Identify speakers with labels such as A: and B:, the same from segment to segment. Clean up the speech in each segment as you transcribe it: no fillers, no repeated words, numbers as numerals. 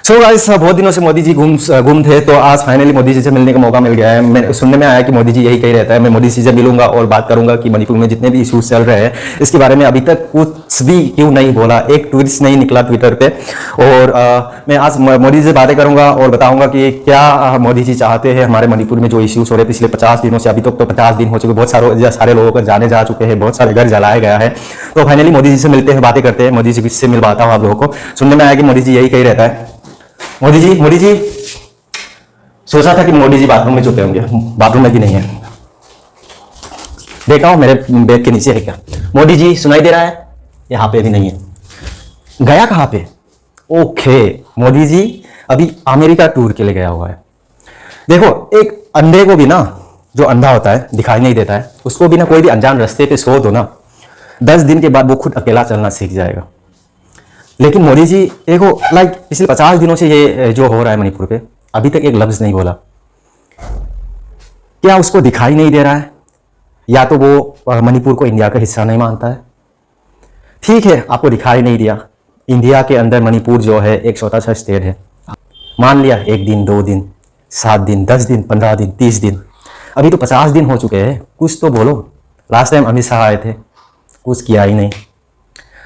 A: So guys, बहुत दिनों से मोदी जी गुम थे, तो आज फाइनली मोदी जी से मिलने का मौका मिल गया है। मैं सुनने में आया कि मोदी जी यही कही रहता है, मैं मोदी जी से मिलूंगा और बात करूंगा कि मणिपुर में जितने भी इश्यूज चल रहे हैं इसके बारे में अभी तक कुछ भी क्यों नहीं बोला, एक ट्वीट नहीं निकला ट्विटर पे। और मैं आज मोदी जी से बातें करूंगा और बताऊंगा कि क्या मोदी जी चाहते हैं हमारे मणिपुर में जो इश्यूज हो रहे हैं पिछले 50 दिनों से। अभी तक तो 50 दिन हो चुके, बहुत सारे लोगों को जाने जा चुके हैं, बहुत सारे घर जलाया गया है। तो फाइनली मोदी जी से मिलते हैं, बातें करते हैं, मोदी जी से मिलवाता हूँ आप लोगों को। सुनने में आया कि मोदी जी यही कही रहता है। मोदी जी सोचा था कि मोदी जी बाथरूम में छुपे होंगे, बाथरूम में भी नहीं है। देखा हूं मेरे बैग के नीचे है क्या। मोदी जी सुनाई दे रहा है? यहाँ पे भी नहीं है। गया कहाँ पे? ओके, मोदी जी अभी अमेरिका टूर के लिए गया हुआ है। देखो, एक अंधे को भी ना, जो अंधा होता है दिखाई नहीं देता है, उसको भी ना कोई भी अनजान रास्ते पे सो दो ना, 10 दिन के बाद वो खुद अकेला चलना सीख जाएगा। लेकिन मोदी जी देखो, पिछले 50 दिनों से ये जो हो रहा है मणिपुर पे, अभी तक एक लफ्ज नहीं बोला। क्या उसको दिखाई नहीं दे रहा है, या तो वो मणिपुर को इंडिया का हिस्सा नहीं मानता है? ठीक है, आपको दिखाई नहीं दिया। इंडिया के अंदर मणिपुर जो है एक छोटा सा स्टेट है, मान लिया 1 दिन 2 दिन 7 दिन 10 दिन 15 दिन 30 दिन, अभी तो 50 दिन हो चुके हैं। कुछ तो बोलो। लास्ट टाइम अमित शाह आए थे, कुछ किया ही नहीं।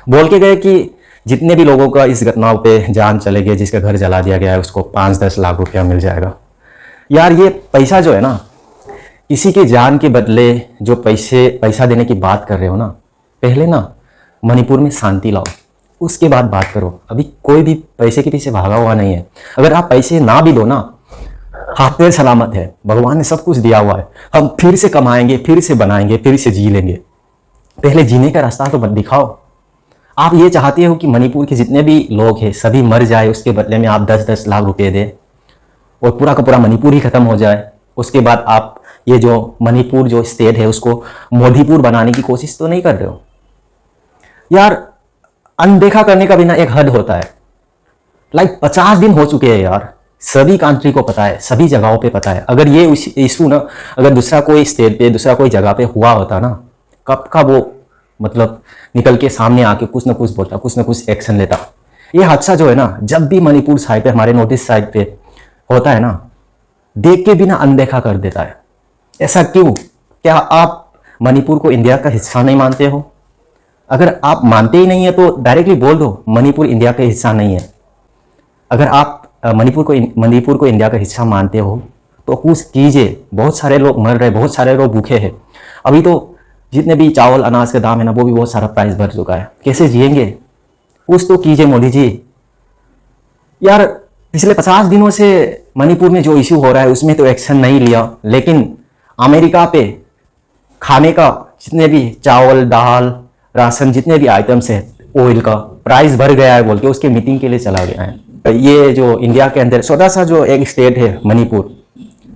A: बोल के गए कि जितने भी लोगों का इस घटनाओं पे जान चले गए, जिसका घर जला दिया गया है, उसको 5-10 लाख रुपया मिल जाएगा। यार, ये पैसा जो है ना, किसी के जान के बदले जो पैसा देने की बात कर रहे हो ना, पहले ना मणिपुर में शांति लाओ, उसके बाद बात करो। अभी कोई भी पैसे के पीछे भागा हुआ नहीं है। अगर आप पैसे ना भी दो ना, हाथ पैर सलामत है, भगवान ने सब कुछ दिया हुआ है। हम फिर से कमाएंगे, फिर से बनाएंगे, फिर से जी लेंगे। पहले जीने का रास्ता तो दिखाओ। आप ये चाहते हो कि मणिपुर के जितने भी लोग हैं सभी मर जाए, उसके बदले में आप 10-10 लाख रुपए दें और पूरा का पूरा मणिपुर ही खत्म हो जाए। उसके बाद आप ये जो मणिपुर जो स्टेट है उसको मोदीपुर बनाने की कोशिश तो नहीं कर रहे हो? यार, अनदेखा करने का भी ना एक हद होता है। 50 दिन हो चुके हैं यार, सभी कंट्री को पता है, सभी जगहों पे पता है। अगर ये इशू ना, अगर दूसरा कोई स्टेट पे, दूसरा कोई जगह पे हुआ होता ना, कब का वो निकल के सामने आके कुछ ना कुछ बोलता, कुछ ना कुछ एक्शन लेता। ये हादसा जो है ना, जब भी मणिपुर साइड पे, हमारे नॉर्थ ईस्ट साइड पे होता है ना, देख के भी ना अनदेखा कर देता है। ऐसा क्यों? क्या आप मणिपुर को इंडिया का हिस्सा नहीं मानते हो? अगर आप मानते ही नहीं है तो डायरेक्टली बोल दो मणिपुर इंडिया का हिस्सा नहीं है। अगर आप मणिपुर को इंडिया का हिस्सा मानते हो तो कुछ कीजिए। बहुत सारे लोग मर रहे, बहुत सारे लोग भूखे हैं। अभी तो जितने भी चावल अनाज का दाम है ना, वो भी बहुत सारा प्राइस बढ़ चुका है। कैसे जिएंगे? कुछ तो कीजिए मोदी जी। यार, पिछले 50 दिनों से मणिपुर में जो इश्यू हो रहा है उसमें तो एक्शन नहीं लिया, लेकिन अमेरिका पे खाने का जितने भी चावल दाल राशन जितने भी आइटम्स है, ऑयल का प्राइस बढ़ गया है बोल के उसके मीटिंग के लिए चला गया है। ये जो इंडिया के अंदर छोटा सा जो एक स्टेट है मणिपुर,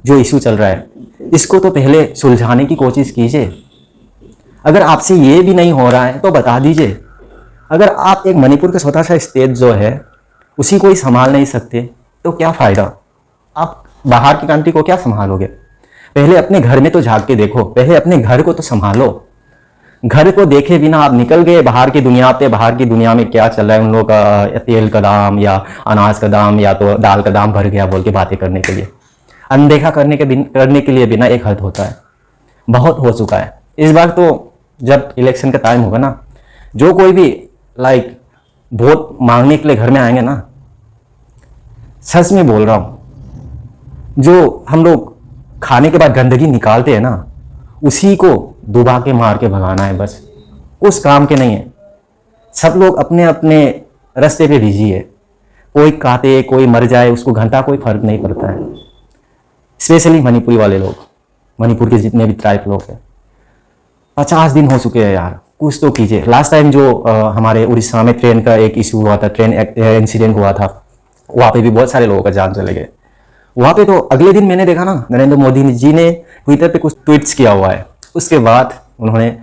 A: जो इशू चल रहा है, इसको तो पहले सुलझाने की कोशिश कीजिए। अगर आपसे ये भी नहीं हो रहा है तो बता दीजिए। अगर आप एक मणिपुर का छोटा सा स्टेट जो है उसी को ही संभाल नहीं सकते तो क्या फ़ायदा? आप बाहर की कंट्री को क्या संभालोगे? पहले अपने घर में तो झांक के देखो, पहले अपने घर को तो संभालो। घर को देखे बिना आप निकल गए बाहर की दुनिया पे। बाहर की दुनिया में क्या चल रहा है, उन लोगों का तेल का दाम या अनाज का दाम या तो दाल का दाम बढ़ गया बोल के बातें करने के लिए, अनदेखा करने के लिए बिना एक हद होता है। बहुत हो चुका है। इस बार तो जब इलेक्शन का टाइम होगा ना, जो कोई भी वोट मांगने के लिए घर में आएंगे ना, सच में बोल रहा हूं, जो हम लोग खाने के बाद गंदगी निकालते हैं ना, उसी को डुबा के मार के भगाना है बस। उस काम के नहीं है। सब लोग अपने अपने रास्ते पे बिजी है। कोई काटे, कोई मर जाए, उसको घंटा कोई फर्क नहीं पड़ता है। स्पेशली मणिपुरी वाले लोग, मणिपुर के जितने भी ट्राइब लोग हैं। 50 दिन हो चुके हैं यार, कुछ तो कीजिए। लास्ट टाइम जो हमारे उड़ीसा में ट्रेन का एक इशू हुआ था, ट्रेन इंसिडेंट हुआ था, वहाँ पे भी बहुत सारे लोगों का जान चले गए। वहाँ पे तो अगले दिन मैंने देखा ना, नरेंद्र मोदी जी ने ट्विटर पे कुछ ट्वीट्स किया हुआ है। उसके बाद उन्होंने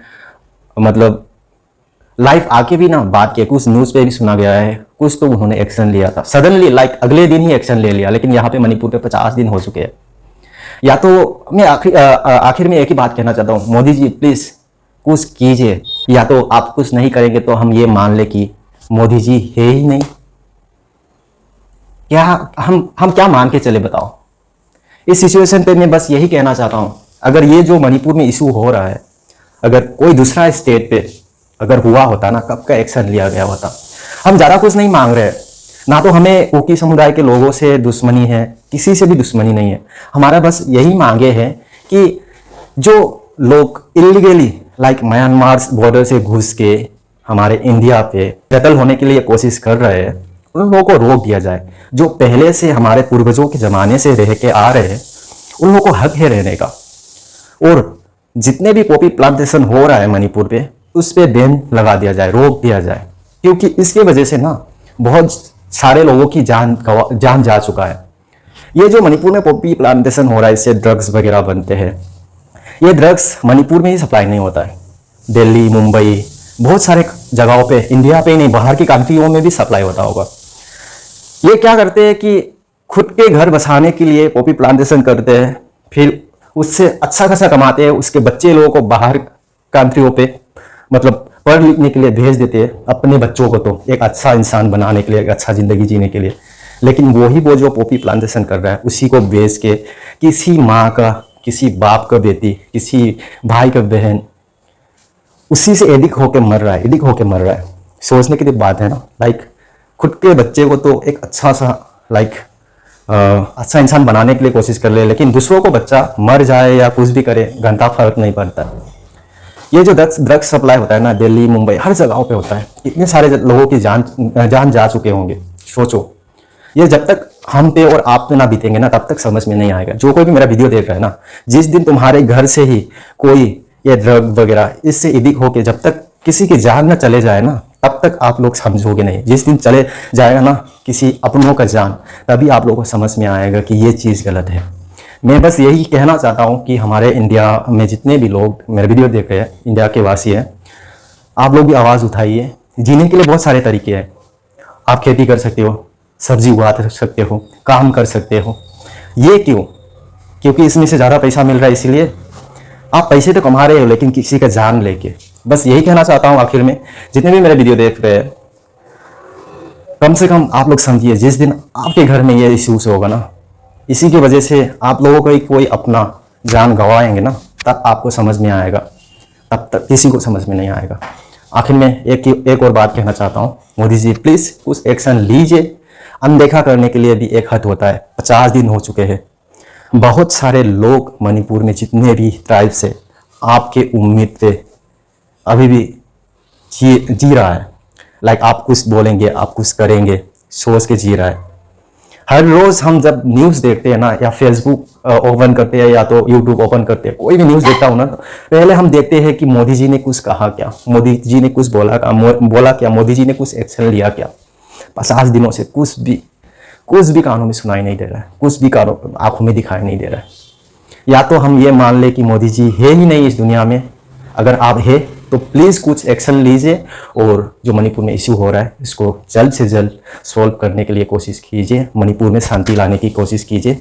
A: लाइव आके भी ना बात किया, कुछ न्यूज़ पे भी सुना गया है, कुछ तो उन्होंने एक्शन लिया था सडनली, अगले दिन ही एक्शन ले लिया। लेकिन यहाँ पे मणिपुर पे 50 दिन हो चुके हैं। या तो मैं आखिर में एक ही बात कहना चाहता हूँ, मोदी जी प्लीज़ कुछ कीजिए। या तो आप कुछ नहीं करेंगे तो हम ये मान ले कि मोदी जी है ही नहीं। क्या हम क्या मान के चले बताओ। इस सिचुएशन पे मैं बस यही कहना चाहता हूँ, अगर ये जो मणिपुर में इशू हो रहा है, अगर कोई दूसरा स्टेट पे अगर हुआ होता ना, कब का एक्शन लिया गया होता। हम ज़्यादा कुछ नहीं मांग रहे, ना तो हमें कुकी समुदाय के लोगों से दुश्मनी है, किसी से भी दुश्मनी नहीं है। हमारा बस यही मांगे है कि जो लोग इलीगली लाइक म्यांमार बॉर्डर से घुस के हमारे इंडिया पे सेटल होने के लिए कोशिश कर रहे हैं, उन लोगों को रोक दिया जाए। जो पहले से हमारे पूर्वजों के ज़माने से रह के आ रहे हैं, उन लोगों को हक है रहने का। और जितने भी पॉपी प्लांटेशन हो रहा है मणिपुर पे, उस पे बैन लगा दिया जाए, रोक दिया जाए, क्योंकि इसके वजह से ना बहुत सारे लोगों की जान जा चुका है। ये जो मणिपुर में पॉपी प्लांटेशन हो रहा है, इससे ड्रग्स वगैरह बनते हैं। ये ड्रग्स मणिपुर में ही सप्लाई नहीं होता है, दिल्ली, मुंबई, बहुत सारे जगहों पे, इंडिया पे ही नहीं, बाहर की कंट्रियों में भी सप्लाई होता होगा। ये क्या करते हैं कि खुद के घर बसाने के लिए पॉपी प्लांटेशन करते हैं, फिर उससे अच्छा खासा कमाते हैं, उसके बच्चे लोगों को बाहर कंट्रियों पे मतलब पढ़ लिखने के लिए भेज देते हैं, अपने बच्चों को तो एक अच्छा इंसान बनाने के लिए, एक अच्छा ज़िंदगी जीने के लिए। लेकिन वो जो पॉपी प्लांटेशन कर रहा है, उसी को बेच के किसी माँ का, किसी बाप का बेटी, किसी भाई का बहन उसी से एडिक्ट होके मर रहा है। सोचने की बात है ना, लाइक खुद के बच्चे को तो एक अच्छा सा अच्छा इंसान बनाने के लिए कोशिश कर ले, लेकिन दूसरों को बच्चा मर जाए या कुछ भी करे, घंटा फर्क नहीं पड़ता। ये जो ड्रग्स सप्लाई होता है ना, दिल्ली, मुंबई, हर जगहों पे होता है। इतने सारे लोगों की जान जा चुके होंगे। सोचो, ये जब तक हम पे और आप पे ना बीतेंगे ना, तब तक समझ में नहीं आएगा। जो कोई भी मेरा वीडियो देख रहा है ना, जिस दिन तुम्हारे घर से ही कोई ये ड्रग वगैरह इससे एडिक्ट होके जब तक किसी की जान ना चले जाए ना, तब तक आप लोग समझोगे नहीं। जिस दिन चले जाएगा ना किसी अपनों का जान, तभी आप लोगों को समझ में आएगा कि ये चीज़ गलत है। मैं बस यही कहना चाहता हूँ कि हमारे इंडिया में जितने भी लोग मेरे वीडियो देख रहे हैं, इंडिया के वासी हैं, आप लोग भी आवाज़ उठाइए। जीने के लिए बहुत सारे तरीके हैं। आप खेती कर सकते हो, सब्जी उगा सकते हो, काम कर सकते हो। ये क्यों? क्योंकि इसमें से ज़्यादा पैसा मिल रहा है, इसीलिए आप पैसे तो कमा रहे हो, लेकिन किसी का जान लेके। बस यही कहना चाहता हूँ आखिर में, जितने भी मेरे वीडियो देख रहे हैं, कम से कम आप लोग समझिए, जिस दिन आपके घर में ये इश्यूज होगा ना, इसी की वजह से आप लोगों को ही कोई अपना जान गंवाएंगे ना, तब आपको समझ में आएगा, तब तक किसी को समझ में नहीं आएगा। आखिर में एक और बात कहना चाहता हूँ, मोदी जी प्लीज़ कुछ एक्शन लीजिए। अनदेखा करने के लिए भी एक हद होता है। 50 दिन हो चुके हैं, बहुत सारे लोग मणिपुर में जितने भी ट्राइब्स है, आपके उम्मीद पे अभी भी जी रहा है। लाइक आप कुछ बोलेंगे, आप कुछ करेंगे, सोच के जी रहा है। हर रोज़ हम जब न्यूज़ देखते हैं ना, या फेसबुक ओपन करते हैं या तो यूट्यूब ओपन करते हैं, कोई भी न्यूज़ देखता हूँ ना, तो पहले हम देखते हैं कि मोदी जी ने कुछ कहा क्या, मोदी जी ने कुछ बोला क्या, मोदी जी ने कुछ एक्शन लिया क्या। 50 दिनों से कुछ भी कानों में सुनाई नहीं दे रहा है, कुछ भी आंखों में दिखाई नहीं दे रहा है। या तो हम ये मान ले कि मोदी जी है ही नहीं इस दुनिया में। अगर आप है तो प्लीज़ कुछ एक्शन लीजिए, और जो मणिपुर में इश्यू हो रहा है इसको जल्द से जल्द सॉल्व करने के लिए कोशिश कीजिए, मणिपुर में शांति लाने की कोशिश कीजिए।